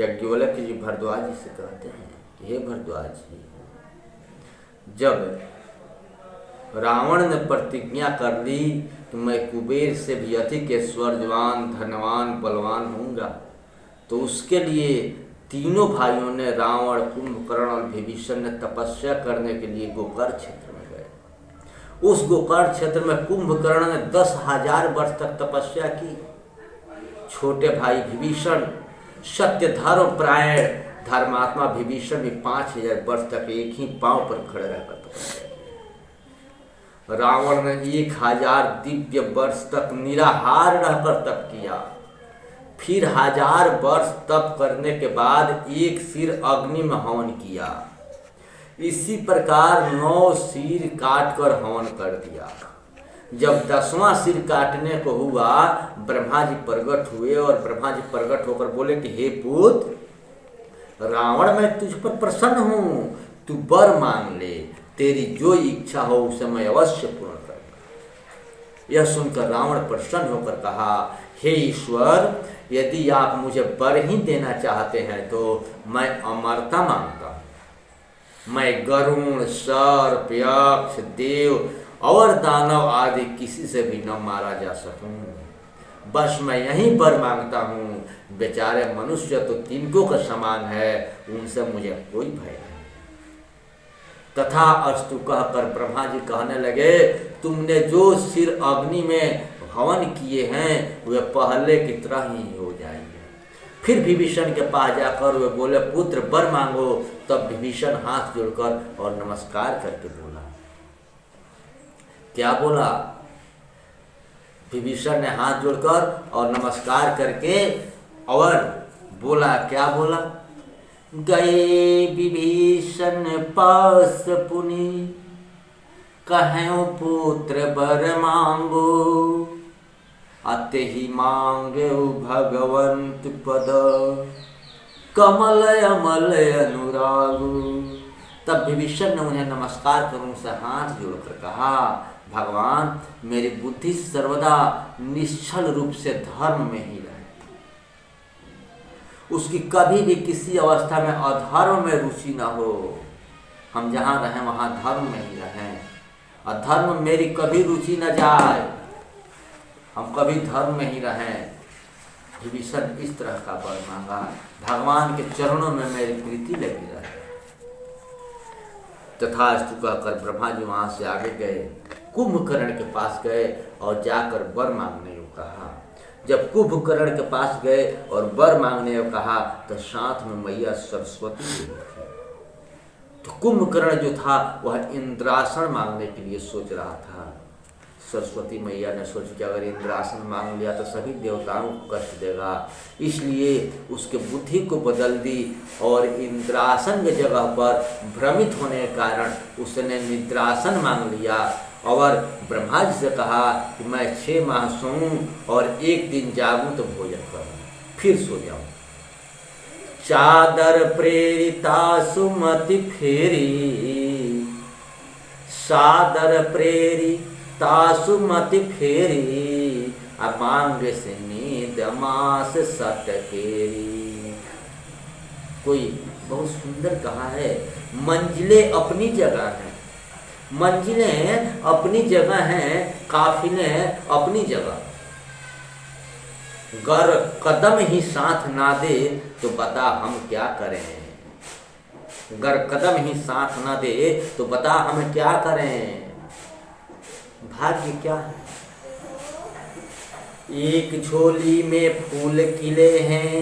याज्ञवल्क्य जी भरद्वाज जी से कहते हैं कि हे भरद्वाज जी, जब रावण ने प्रतिज्ञा कर ली कि मैं कुबेर से भी अधिक ऐश्वर्यवान, धनवान, बलवान होऊंगा, तो उसके लिए तीनों भाइयों ने, रावण, कुंभकर्ण और विभीषण ने तपस्या करने के लिए गोकर्ण क्षेत्र में गए। उस गोकर्ण क्षेत्र में कुंभकर्ण ने 10,000 वर्ष तक तपस्या की। छोटे भाई विभीषण, सत्य धर्म परायण धर्मात्मा विभीषण भी 5,000 वर्ष तक एक ही पांव पर खड़े रहकर तपस्या की। रावण ने 1,000 दिव्य वर्ष तक निराहार रहकर तप किया। फिर 1000 वर्ष तप करने के बाद एक सिर अग्नि में हवन किया। इसी प्रकार 9 सिर काट कर हवन कर दिया। जब 10वां सिर काटने को हुआ, ब्रह्मा जी प्रकट हुए और ब्रह्मा जी प्रकट होकर बोले कि हे पुत्र, रावण, मैं तुझ पर प्रसन्न हूं, तू वर मांग ले, तेरी जो इच्छा हो उसे मैं अवश्य पूर्ण करूंगा। यह सुनकर रावण प्रसन्न होकर कहा, हे ईश्वर, यदि आप मुझे वर ही देना चाहते हैं तो मैं अमरता मांगता हूं। मैं गरुण, सर्प, यक्ष, देव और दानव आदि किसी से भी न मारा जा सकूं। बस मैं यही वर मांगता हूं। बेचारे मनुष्य तो तिनकों का समान है, उनसे मुझे कोई भय नहीं। तथा अस्तु कहकर ब्रह्मा जी कहने लगे, तुमने जो सिर अग्नि में हवन किए हैं वे पहले की तरह ही हो जाएंगे। फिर विभीषण के पास जाकर वे बोले, पुत्र वर मांगो। तब विभीषण हाथ जोड़कर और नमस्कार करके बोला। क्या बोला? विभीषण ने हाथ जोड़कर और नमस्कार करके और बोला, क्या बोला? गए विभीषण पास पुनि, कहें पुत्र वर मांगो, अते ही मांगे भगवंत पद, कमल अमल अनुरागो। तब विभीषण ने उन्हें नमस्कार कर उनसे हाथ जोड़कर कहा, भगवान, मेरी बुद्धि सर्वदा निश्चल रूप से धर्म में ही रहे। उसकी कभी भी किसी अवस्था में अधर्म में रुचि न हो। हम जहाँ रहें वहाँ धर्म में ही रहें। अधर्म मेरी कभी रुचि न जाए, हम कभी धर्म में ही रहें। विभीषण इस तरह का वर मांगा, भगवान के चरणों में मेरी प्रीति लगी रहे। तथास्तु कहकर ब्रह्मा जी वहां से आगे गए, कुंभकर्ण के पास गए और जाकर वर मांगने को कहा। जब कुंभकर्ण के पास गए और वर मांगने को कहा तो साथ में मैया सरस्वती जी थी। तो कुंभकर्ण जो था वह इंद्रासन मांगने के लिए सोच रहा था। सरस्वती मैया ने सोचा कि अगर इंद्रासन मांग लिया तो सभी देवताओं को कष्ट देगा, इसलिए उसके बुद्धि को बदल दी और इंद्रासन की जगह पर भ्रमित होने के कारण उसने निद्रासन मांग लिया और ब्रह्मा जी से कहा कि मैं 6 माह सोऊं और 1 दिन जागूं तो भोजन करूं, फिर सो जाऊं। चादर प्रेरिता सुमति फेरी, सादर प्रेरिता सुमति फेरी, अमांग से नींद मास सटकेरी। कोई बहुत सुंदर कहा है, मंजिलें अपनी जगह हैं, मंजिलें अपनी जगह हैं, काफिले अपनी जगह। गर कदम ही साथ ना दे तो बता हम क्या करें। गर कदम ही साथ ना दे तो बता हम क्या करें। भाग्य क्या है? एक झोली में फूल खिले हैं,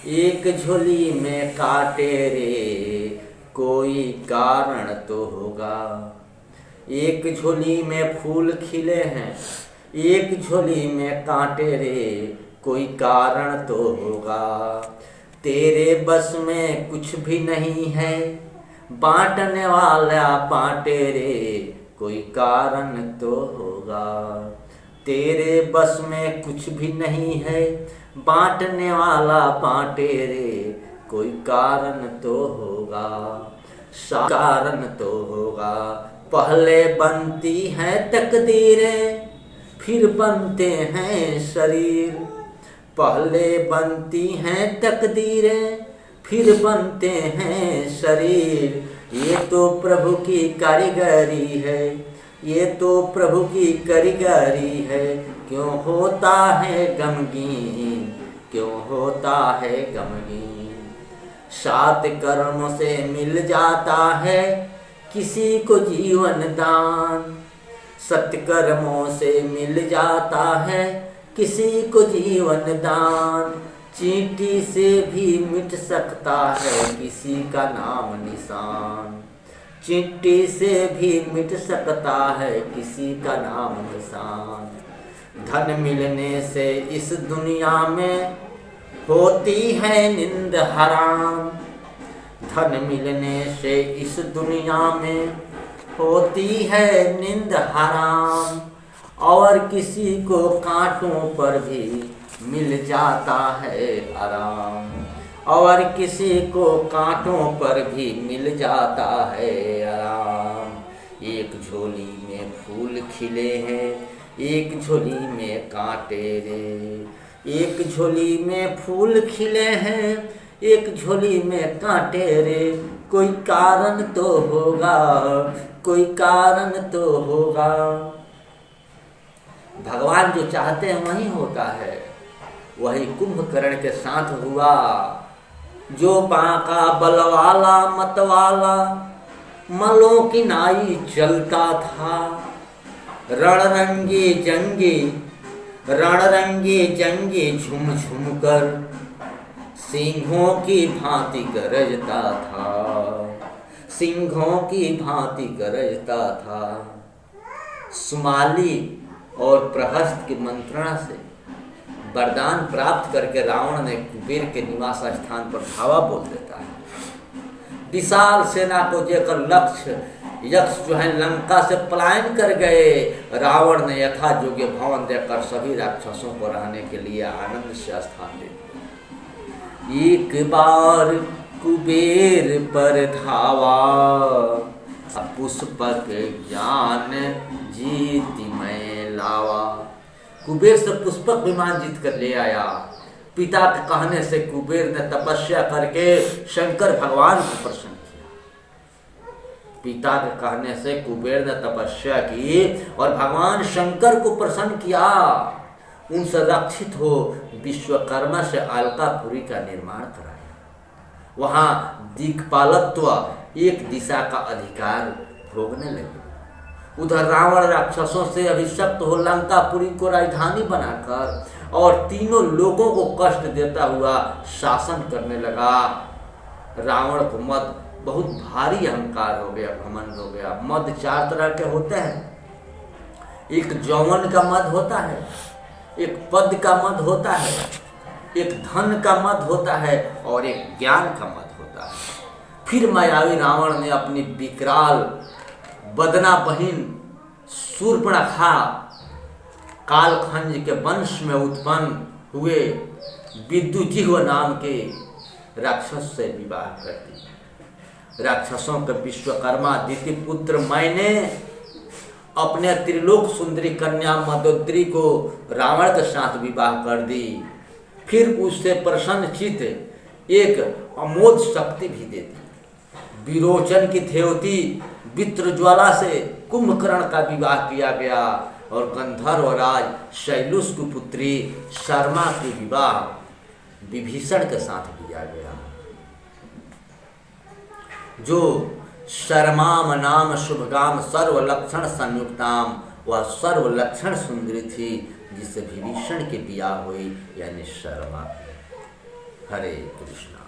एक झोली में कांटे रे, कोई कारण तो होगा। एक झोली में फूल खिले हैं, एक झोली में कांटे रे, कोई कारण तो होगा। तेरे बस में कुछ भी नहीं है, बांटने वाला बांटे रे, कोई कारण तो होगा। तेरे बस में कुछ भी नहीं है, बांटने वाला बांटे रे, कोई कारण तो होगा। कारण तो होगा। पहले बनती हैं तकदीरें, फिर बनते हैं शरीर। पहले बनती हैं तकदीरें, फिर बनते हैं शरीर। ये तो प्रभु की कारीगरी है, ये तो प्रभु की कारीगरी है। क्यों होता है गमगीन, क्यों होता है गमगीन। 7 कर्म से मिल जाता है किसी को जीवन दान। 7 कर्मों से मिल जाता है किसी को जीवन दान। चींटी से भी मिट सकता है किसी का नाम निशान। चींटी से भी मिट सकता है किसी का नाम निशान। धन मिलने से इस दुनिया में होती है नींद हराम। धन मिलने से इस दुनिया में होती है नींद हराम। और किसी को कांटों पर भी मिल जाता है आराम। और किसी को कांटों पर भी मिल जाता है आराम। एक झोली में फूल खिले हैं, एक झोली में कांटे रे। एक झोली में फूल खिले हैं, एक झोली में कांटे रे। कोई कारण तो होगा, कोई कारण तो होगा। भगवान जो चाहते हैं वही होता है। वही कुंभकर्ण के साथ हुआ। जो बांका बलवाला मतवाला मलों की नाई चलता था। रणरंगी जंगी झुम झुम कर सिंहों की भांति गरजता था। सिंहों की भांति गरजता था। सुमाली और प्रहस्त की मंत्रणा से वरदान प्राप्त करके रावण ने कुबेर के निवास स्थान पर धावा बोल देता है। विशाल सेना को देकर यक्ष जो है लंका से पलायन कर गए। रावण ने यथा योग्य भवन देकर सभी राक्षसों को रहने के लिए आनंद से स्थान दे दिया। एक बार कुबेर पर धावा, पुष्पक ज्ञान जीति मैं लावा। कुबेर से पुष्पक विमान जीत कर ले आया। पिता के कहने से कुबेर ने तपस्या करके शंकर भगवान को प्रसन्न किया। पिता के कहने से कुबेर ने तपस्या की और भगवान शंकर को प्रसन्न किया। उनसे रक्षित हो विश्वकर्मा से अलकापुरी का निर्माण कराया। वहां दिक्पालत्व एक दिशा का अधिकार भोगने लगे। उधर रावण राक्षसों से अभिशप्त हो लंकापुरी को राजधानी बनाकर और तीनों लोगों को कष्ट देता हुआ शासन करने लगा। रावण को मद बहुत भारी अहंकार हो गया, घमंड हो गया। मद 4 तरह के होते हैं। एक यौवन का मद होता है, एक पद का मद होता है, एक धन का मद होता है और एक ज्ञान का मद होता है। फिर मायावी रावण ने अपनी विकराल बदना बहिन शूर्पणखा कालखंज के वंश में उत्पन्न हुए विद्युजिह्व नाम के राक्षस से विवाह कर दिया। राक्षसों के विश्वकर्मा द्वितीय पुत्र मैंने अपने त्रिलोक सुंदरी कन्या मंदोदरी को रावण के साथ विवाह कर दी। फिर उससे प्रसन्न चित्त एक अमोघ शक्ति भी दे दी। विरोचन की देवती वित्रज्वाला से कुंभकर्ण का विवाह किया गया और गंधर्व राज शैलुष की पुत्री शर्मा की विवाह विभीषण के साथ किया गया। जो शर्माम नाम शुभगाम सर्वलक्षण संयुक्ताम, वह सर्वलक्षण सुंदरी थी जिससे विभीषण की विवाह हुई, यानी शर्मा। हरे कृष्णा।